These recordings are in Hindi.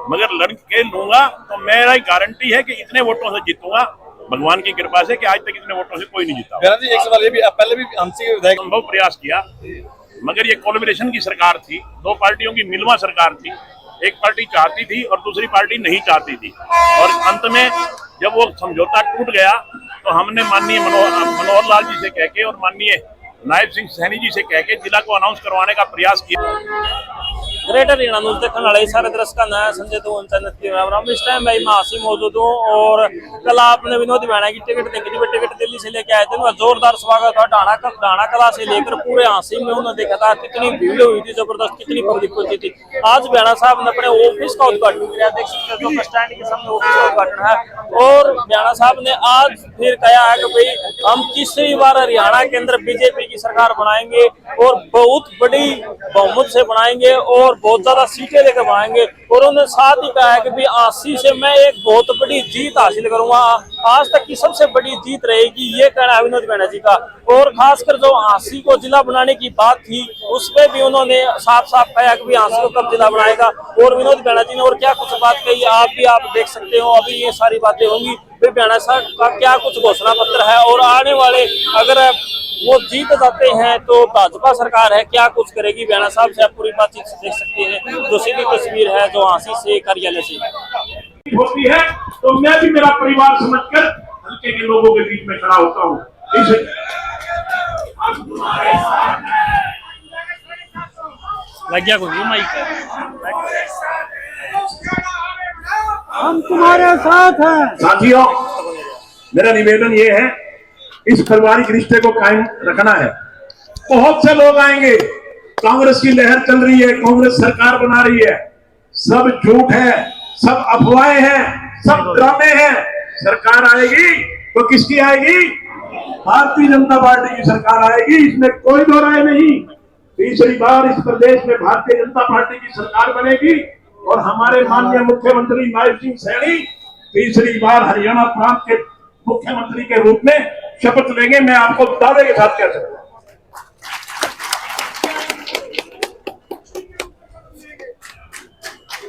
मगर लड़के लूंगा तो मेरा गारंटी है कि इतने वोटों से जीतूंगा, भगवान की कृपा से, कि आज तक इतने वोटों से कोई नहीं जीता। एक सवाल ये भी, पहले भी हंसी विधायक संभव प्रयास किया, मगर ये कोलैबोरेशन की सरकार थी, दो पार्टियों की मिलवा सरकार थी। एक पार्टी चाहती थी और दूसरी पार्टी नहीं चाहती थी, और अंत में जब वो समझौता टूट गया तो हमने माननीय मनोहर लाल जी से कह के और माननीय नायब सिंह सैनी जी से कह के जिला को अनाउंस करवाने का प्रयास किया। ग्रेटर हरियाणा न्यूज़ देखने वाले सारे दर्शकों का नया संजय तो चैनल की राम। इस टाइम भाई मैं हासिल मौजूद हूँ और कल आपने विनोद भाई की टिकट देखी थी, टिकट दिल्ली से लेके आए थे, उनका जोरदार स्वागत था। ढाणा कला से लेकर पूरे हासिल में उन्होंने देखा था कितनी भीड़ हुई थी, जबरदस्त, कितनी पब्लिक पहुंची थी। आज भैया साहब ने अपने ऑफिस का उद्घाटन किया, देख सकते हैं जो बस स्टैंड के सामने ऑफिस का उद्घाटन है। और भैया साहब ने आज फिर कहा है कि भाई हम तीसरी बार हरियाणा के अंदर बीजेपी की सरकार बनाएंगे और बहुत बड़ी बहुमत से बनाएंगे और बहुत ज्यादा सीटें लेकर बनाएंगे। और उन्होंने साथ ही कहा है कि भाई 80 से मैं एक बहुत बड़ी जीत हासिल करूंगा, आज तक की सबसे बड़ी जीत रहेगी, ये कहना है विनोद भाई जी का। और खासकर जो 80 को जिला बनाने की बात थी उस पर भी उन्होंने साफ साफ कहा कि भाई 80 को कब जिला बनाएगा। और विनोद भाई जी ने और क्या कुछ बात कही आप देख सकते हो, अभी ये सारी बातें होंगी। फिर भैया साहब का क्या कुछ घोषणा पत्र है और आने वाले अगर वो जीत जाते हैं तो भाजपा सरकार है क्या कुछ करेगी, भैया साहब से आप पूरी बातचीत देख सकते हैं। जो सीधी तस्वीर है जो हांसी से कार्यालय से होती है, तो मैं भी मेरा परिवार समझकर हल्के के लोगों के बीच में खड़ा होता हूँ। लग गया कोई माइक, हम तुम्हारे साथ हैं। साथियों, मेरा निवेदन ये है, इस पारिवारिक रिश्ते को कायम रखना है। बहुत से लोग आएंगे, कांग्रेस की लहर चल रही है, कांग्रेस सरकार बना रही है, सब झूठ है, सब अफवाहें हैं, सब ड्रामे हैं। सरकार आएगी तो किसकी आएगी? भारतीय जनता पार्टी की सरकार आएगी, इसमें कोई दो राय नहीं। तीसरी बार इस प्रदेश में भारतीय जनता पार्टी की सरकार बनेगी और हमारे माननीय मुख्यमंत्री नायब सिंह सैनी तीसरी बार हरियाणा प्रांत के मुख्यमंत्री के रूप में शपथ लेंगे। मैं आपको दावे के साथ कह सकता हूं।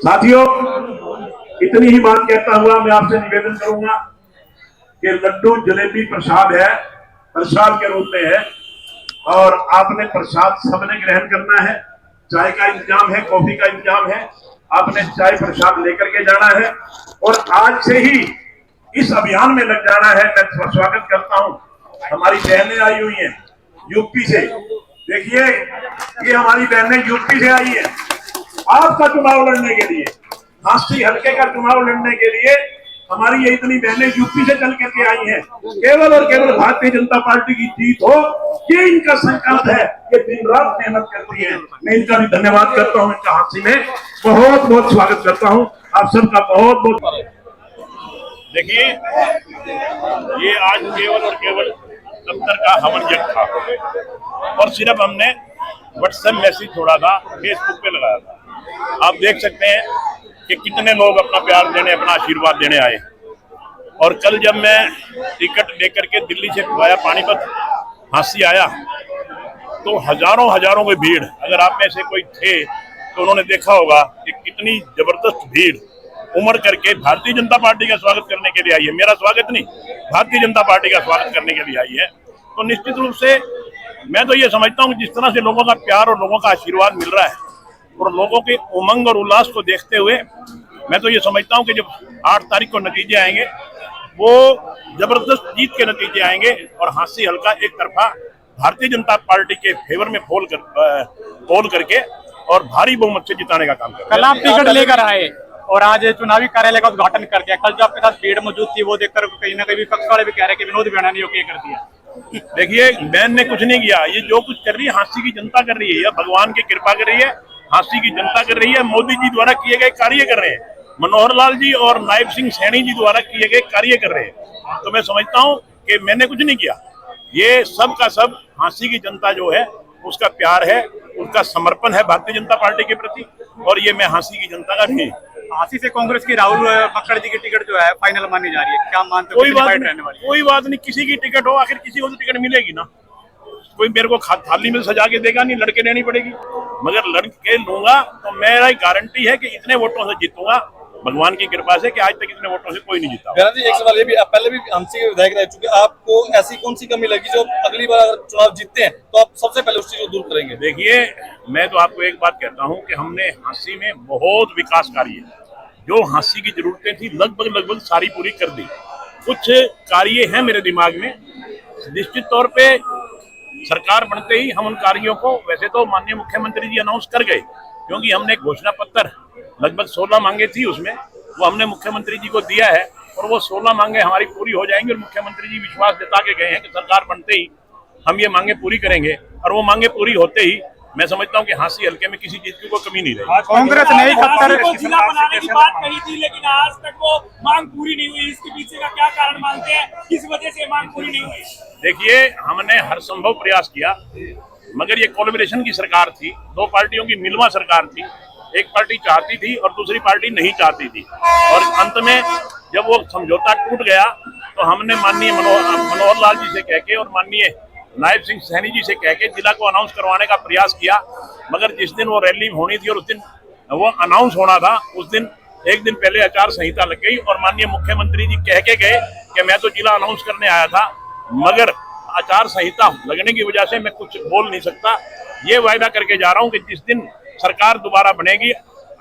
साथियों, इतनी ही बात कहता हुआ मैं आपसे निवेदन करूंगा कि लड्डू जलेबी प्रसाद है, प्रसाद के रूप में है, और आपने प्रसाद सबने ग्रहण करना है। चाय का इंतजाम है, कॉफी का इंतजाम है, आपने चाय प्रसाद लेकर के जाना है और आज से ही इस अभियान में लग जाना है। मैं स्वागत करता हूं, हमारी बहनें आई हुई हैं यूपी से। देखिए, ये हमारी बहनें यूपी से आई है आपका चुनाव लड़ने के लिए, हांसी हल्के का चुनाव लड़ने के लिए। हमारी ये इतनी बहनें यूपी से चल करके आई हैं, केवल और केवल भारतीय जनता पार्टी की जीत हो, ये इनका संकल्प है। ये दिन रात मेहनत करती है। मैं इनका भी धन्यवाद करता हूँ, इनका हांसी में बहुत बहुत स्वागत करता हूँ। आप सबका बहुत बहुत। देखिए, ये आज केवल और केवल दफ्तर का हवन यज्ञ था और सिर्फ हमने व्हाट्सएप मैसेज छोड़ा था, फेसबुक पे लगाया था। आप देख सकते हैं कि कितने लोग अपना प्यार देने, अपना आशीर्वाद देने आए। और कल जब मैं टिकट लेकर के दिल्ली से वाया पानीपत हांसी आया तो हजारों हजारों की भीड़, अगर आप में से कोई थे तो उन्होंने देखा होगा कि कितनी जबरदस्त भीड़ उमड़ करके भारतीय जनता पार्टी का स्वागत करने के लिए आई है। मेरा स्वागत नहीं, भारतीय जनता पार्टी का स्वागत करने के लिए आई है। तो निश्चित रूप से मैं तो ये समझता हूँ, जिस तरह से लोगों का प्यार और लोगों का आशीर्वाद मिल रहा है और लोगों के उमंग और उल्लास को देखते हुए मैं तो ये समझता हूँ कि जब 8 तारीख को नतीजे आएंगे वो जबरदस्त जीत के नतीजे आएंगे और हांसी हल्का एक तरफा भारतीय जनता पार्टी के फेवर में पोल करके और भारी बहुमत से जिताने का काम करेगा। कल आप टिकट लेकर आए और आज चुनावी कार्यालय का उद्घाटन कर दिया। कल जो आपके साथ भीड़ मौजूद थी वो देखकर कहीं ना कहीं विपक्ष वाले भी कह रहे हैं कि विनोद भाई ने ओके कर दिया। देखिए, बैन ने कुछ नहीं किया, ये जो कुछ कर रही है हांसी की जनता कर रही है, या भगवान की कृपा कर रही है, हांसी की जनता कर रही है। मोदी जी द्वारा किए गए कार्य कर रहे हैं, मनोहर लाल जी और नायब सिंह सैनी जी द्वारा किए गए कार्य कर रहे हैं। तो मैं समझता हूँ कि मैंने कुछ नहीं किया, ये सब का सब हांसी की जनता जो है उसका प्यार है, उसका समर्पण है भारतीय जनता पार्टी के प्रति, और ये मैं हांसी की जनता का भी। हांसी से कांग्रेस की राहुल मक्कड़ जी की टिकट जो है फाइनल मानी जा रही है, क्या मानते हो? कोई बात नहीं, किसी की टिकट हो, आखिर किसी को तो टिकट मिलेगी ना। कोई मेरे को थाली में सजा के देगा नहीं, लड़के लेनी पड़ेगी। मगर लड़के लूंगा तो मेरा गारंटी है कि इतने वोटों से जीतूंगा, भगवान की कृपा से कि आज तक इतने वोटों से कोई नहीं जीता। बयाना जी, एक सवाल ये भी, आप पहले भी हंसी विधायक रह चुके, आपको ऐसी कौन सी कमी लगी जो अगली बार अगर चुनाव जीतते हैं तो आप सबसे पहले उस चीज को दूर करेंगे? देखिए, मैं तो आपको एक बात कहता हूं कि हमने हांसी में बहुत विकास कार्य, जो हांसी की जरूरतें थी लगभग सारी पूरी कर दी। कुछ कार्य हैं मेरे दिमाग में, निश्चित तौर पे सरकार बनते ही हम उन कार्यों को, वैसे तो माननीय मुख्यमंत्री जी अनाउंस कर गए, क्योंकि हमने एक घोषणा पत्र लगभग 16 मांगे थी, उसमें वो हमने मुख्यमंत्री जी को दिया है और वो 16 मांगे हमारी पूरी हो जाएंगी। और मुख्यमंत्री जी विश्वास जता के गए हैं कि सरकार बनते ही हम ये मांगे पूरी करेंगे, और वो मांगे पूरी होते ही मैं समझता हूँ कि हांसी हल्के में किसी चीज की कोई कमी नहीं रहेगी। कांग्रेस ने 71 जिला बनाने की बात कही थी, लेकिन आज तक वो मांग पूरी नहीं हुई। इसके पीछे का क्या कारण मानते हैं, किस वजह से मांग पूरी नहीं हुई? देखिए, हमने हर संभव प्रयास किया, मगर ये कोलैबोरेशन की सरकार थी, दो पार्टियों की मिलवा सरकार थी। एक पार्टी चाहती थी और दूसरी पार्टी नहीं चाहती थी, और अंत में जब वो समझौता टूट गया तो हमने माननीय मनोहर लाल जी से कह के और माननीय नायब सिंह सैनी जी से कह के जिला को अनाउंस करवाने का प्रयास किया। मगर जिस दिन वो रैली होनी थी और उस दिन वो अनाउंस होना था, उस दिन एक दिन पहले आचार संहिता लग गई और माननीय मुख्यमंत्री जी कह के गए कि मैं तो जिला अनाउंस करने आया था, मगर आचार संहिता लगने की वजह से मैं कुछ बोल नहीं सकता। ये वायदा करके जा रहा हूँ कि जिस दिन सरकार दोबारा बनेगी,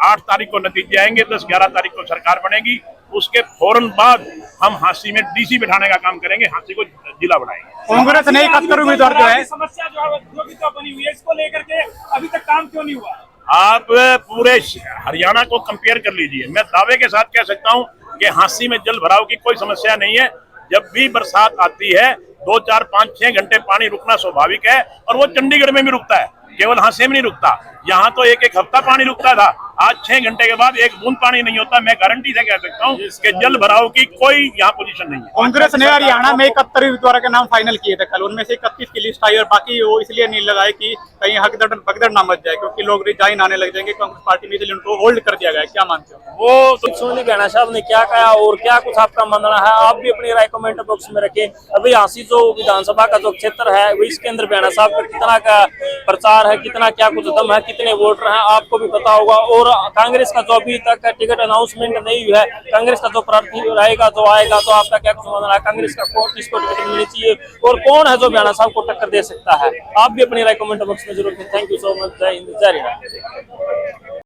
8 तारीख को नतीजे आएंगे, 10-11 तारीख को सरकार बनेगी, उसके फौरन बाद हम हांसी में डीसी बिठाने का काम करेंगे, हांसी को जिला बनाएंगे। कांग्रेस ने 71 उम्मीदवार जो है, समस्या जो भी तो बनी हुई है, इसको लेकर के अभी तक काम क्यों नहीं हुआ? आप पूरे हरियाणा को कंपेयर कर लीजिए, मैं दावे के साथ कह सकता हूं कि हांसी में जल भराव की कोई समस्या नहीं है। जब भी बरसात आती है 2, 4, 5, 6 घंटे पानी रुकना स्वाभाविक है, और वो चंडीगढ़ में भी रुकता है, केवल हांसी में नहीं रुकता। यहाँ तो एक हफ्ता पानी रुकता था, आज 6 घंटे के बाद एक बूंद पानी नहीं होता। मैं गारंटी से कह सकता हूँ कि जल भराव की कोई यहाँ पोजीशन नहीं है। कांग्रेस ने हरियाणा में 71 उम्मीदवारों के नाम फाइनल किए थे कल, उनमें से 31 की लिस्ट आई और बाकी वो इसलिए नहीं लगाए कि कहीं भगदड़ ना मच जाए, क्योंकि लोग रिजाइन आने लग जाएंगे कांग्रेस पार्टी में, इसलिए उनको होल्ड कर दिया गया। क्या मानते हो? वो तो सोनी बयाना साहब ने क्या कहा और क्या कुछ आपका मानना है, आप भी अपनी राय कमेंट बॉक्स में रखें। अभी हांसी जो विधानसभा का जो क्षेत्र है, वो इसके अंदर बयाना साहब का कितना का प्रचार है, कितना क्या कुछ दम है, कितने वोटर हैं, आपको भी पता होगा। और कांग्रेस का जो अभी तक टिकट अनाउंसमेंट नहीं हुआ है, कांग्रेस का जो प्रार्थी रहेगा, जो आएगा, तो आपका क्या कुछ मानना है, कांग्रेस का कौन किसको टिकट मिलनी चाहिए और कौन है जो बयाना साहब को टक्कर दे सकता है? आप भी अपनी राय कमेंट बॉक्स में जरूर। Thank you so much. जय हिंद, जय हरियाणा।